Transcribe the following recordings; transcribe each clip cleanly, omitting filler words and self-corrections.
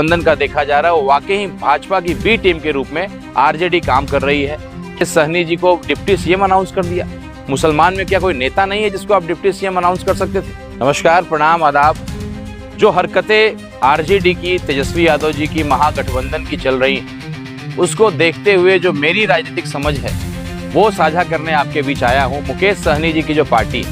महागठबंधन का देखा जा रहा है वो वाकई ही भाजपा की बी टीम के रूप में आरजेडी काम कर रही है। सहनी जी को डिप्टी सीएम अनाउंस कर दिया। मुसलमान में क्या कोई नेता नहीं है जिसको आप डिप्टी सीएम अनाउंस कर सकते थे? नमस्कार, प्रणाम, आदाब। जो हरकतें आरजेडी की, तेजस्वी यादव जी की, महागठबंधन की चल रही हैं, उसको देखते हुए जो मेरी राजनीतिक समझ है वो साझा करने आपके बीच आया हूँ। मुकेश सहनी जी की जो पार्टी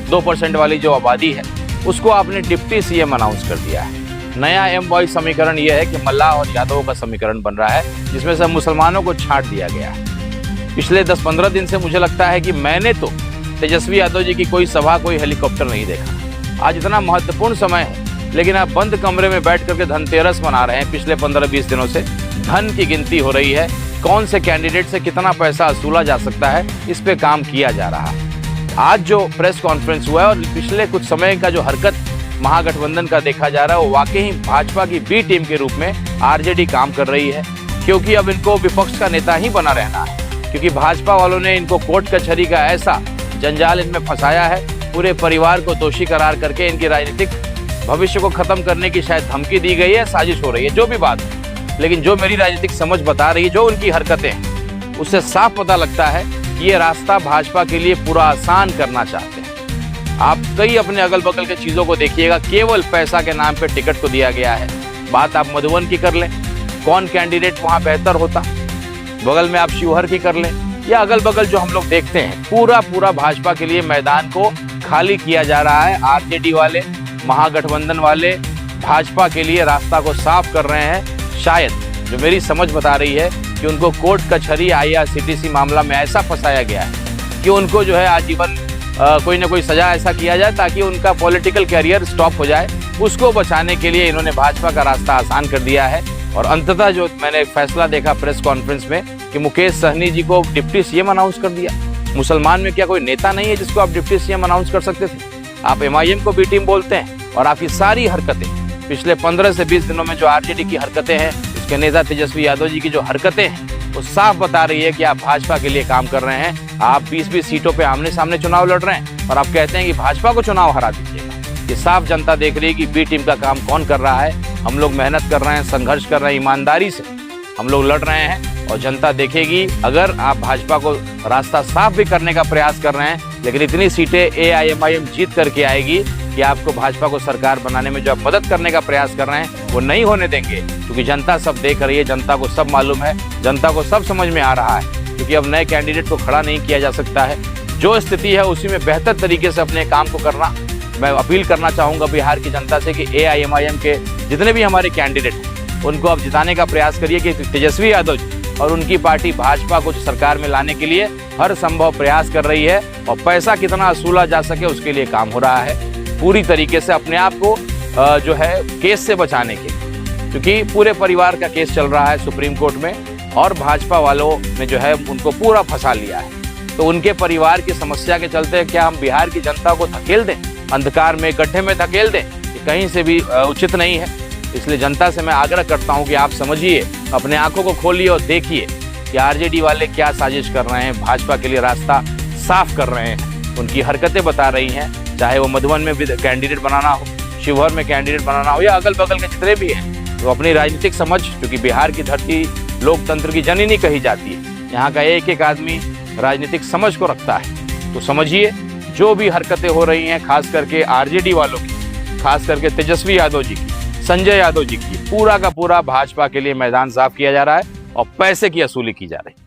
2% वाली जो आबादी है उसको आपने डिप्टी सीएम अनाउंस कर दिया है। नया एमवाई समीकरण यह है कि मल्लाह और यादवों का समीकरण बन रहा है जिसमें से मुसलमानों को छांट दिया गया है। पिछले 10-15 दिन से मुझे लगता है कि मैंने तो तेजस्वी यादव जी की कोई सभा, कोई हेलीकॉप्टर नहीं देखा। आज इतना महत्वपूर्ण समय है लेकिन आप बंद कमरे में बैठ करके धनतेरस मना रहे हैं। पिछले 15-20 दिनों से धन की गिनती हो रही है, कौन से कैंडिडेट से कितना पैसा वसूला जा सकता है, इस पे काम किया जा रहा है। आज जो प्रेस कॉन्फ्रेंस हुआ है और पिछले कुछ समय का जो हरकत महागठबंधन का देखा जा रहा है वो वाकई ही भाजपा की बी टीम के रूप में आरजेडी काम कर रही है, क्योंकि अब इनको विपक्ष का नेता ही बना रहना है। क्योंकि भाजपा वालों ने इनको कोर्ट कचहरी का ऐसा जंजाल इनमें फंसाया है, पूरे परिवार को दोषी करार करके इनकी राजनीतिक भविष्य को खत्म करने की शायद धमकी दी गई है, साजिश हो रही है, जो भी बात है। लेकिन जो मेरी राजनीतिक समझ बता रही है, जो उनकी हरकतें हैं, उससे साफ पता लगता है कि ये रास्ता भाजपा के लिए पूरा आसान करना चाहते हैं। आप कई अपने अगल बगल के चीज़ों को देखिएगा, केवल पैसा के नाम पे टिकट को दिया गया है। बात आप मधुबन की कर लें, कौन कैंडिडेट वहाँ बेहतर होता, बगल में आप शिवहर की कर लें, या अगल बगल जो हम लोग देखते हैं, पूरा भाजपा के लिए मैदान को खाली किया जा रहा है। आरजेडी वाले, महागठबंधन वाले भाजपा के लिए रास्ता को साफ कर रहे हैं। शायद जो मेरी समझ बता रही है कि उनको कोर्ट कचहरी, IRCTC मामला में ऐसा फंसाया गया है कि उनको जो है आजीवन कोई ना कोई सजा ऐसा किया जाए ताकि उनका पॉलिटिकल कैरियर स्टॉप हो जाए। उसको बचाने के लिए इन्होंने भाजपा का रास्ता आसान कर दिया है। और अंततः जो मैंने एक फैसला देखा प्रेस कॉन्फ्रेंस में कि मुकेश सहनी जी को डिप्टी सीएम अनाउंस कर दिया। मुसलमान में क्या कोई नेता नहीं है जिसको आप डिप्टी सीएम अनाउंस कर सकते थे? आप MIM को बी टीम बोलते हैं और आपकी सारी हरकतें पिछले 15 से 20 दिनों में जो आरजेडी की हरकतें हैं, उसके नेता तेजस्वी यादव जी की जो हरकतें हैं, वो साफ बता रही है कि आप भाजपा के लिए काम कर रहे हैं। आप 20-20 सीटों पे आमने सामने चुनाव लड़ रहे हैं और आप कहते हैं कि भाजपा को चुनाव हरा दीजिएगा। ये साफ जनता देख रही है कि बी टीम का काम कौन कर रहा है। हम लोग मेहनत कर रहे हैं, संघर्ष कर रहे हैं, ईमानदारी से हम लोग लड़ रहे हैं और जनता देखेगी। अगर आप भाजपा को रास्ता साफ भी करने का प्रयास कर रहे हैं लेकिन इतनी सीटें AIMIM जीत करके आएगी कि आपको भाजपा को सरकार बनाने में जो आप मदद करने का प्रयास कर रहे हैं वो नहीं होने देंगे। क्योंकि जनता सब देख रही है, जनता को सब मालूम है, जनता को सब समझ में आ रहा है। क्योंकि अब नए कैंडिडेट को खड़ा नहीं किया जा सकता है। जो स्थिति है उसी में बेहतर तरीके से अपने काम को करना मैं अपील करना चाहूँगा बिहार की जनता से कि AIMIM के जितने भी हमारे कैंडिडेट हैं उनको आप जिताने का प्रयास करिए कि तेजस्वी यादव जी और उनकी पार्टी भाजपा को सरकार में लाने के लिए हर संभव प्रयास कर रही है। और पैसा कितना वसूला जा सके उसके लिए काम हो रहा है, पूरी तरीके से अपने आप को जो है केस से बचाने के, क्योंकि पूरे परिवार का केस चल रहा है सुप्रीम कोर्ट में और भाजपा वालों ने जो है उनको पूरा फंसा लिया है। तो उनके परिवार की समस्या के चलते क्या हम बिहार की जनता को धकेल दें, अंधकार में, गड्ढे में धकेल दें? ये कहीं से भी उचित नहीं है। इसलिए जनता से मैं आग्रह करता हूं कि आप समझिए, अपने आंखों को खोलिए और देखिए कि आरजेडी वाले क्या साजिश कर रहे हैं, भाजपा के लिए रास्ता साफ कर रहे हैं। उनकी हरकतें बता रही हैं, चाहे वो मधुबन में भी कैंडिडेट बनाना हो, शिवहर में कैंडिडेट बनाना हो, या अगल बगल के जितने भी हैं, तो अपनी राजनीतिक समझ, क्योंकि बिहार की धरती लोकतंत्र की जननी कही जाती है, यहाँ का एक आदमी राजनीतिक समझ को रखता है। तो समझिए, जो भी हरकतें हो रही हैं खास करके आरजेडी वालों की, खास करके तेजस्वी यादव जी की, संजय यादव जी की, पूरा का पूरा भाजपा के लिए मैदान साफ किया जा रहा है और पैसे की वसूली की जा रही है।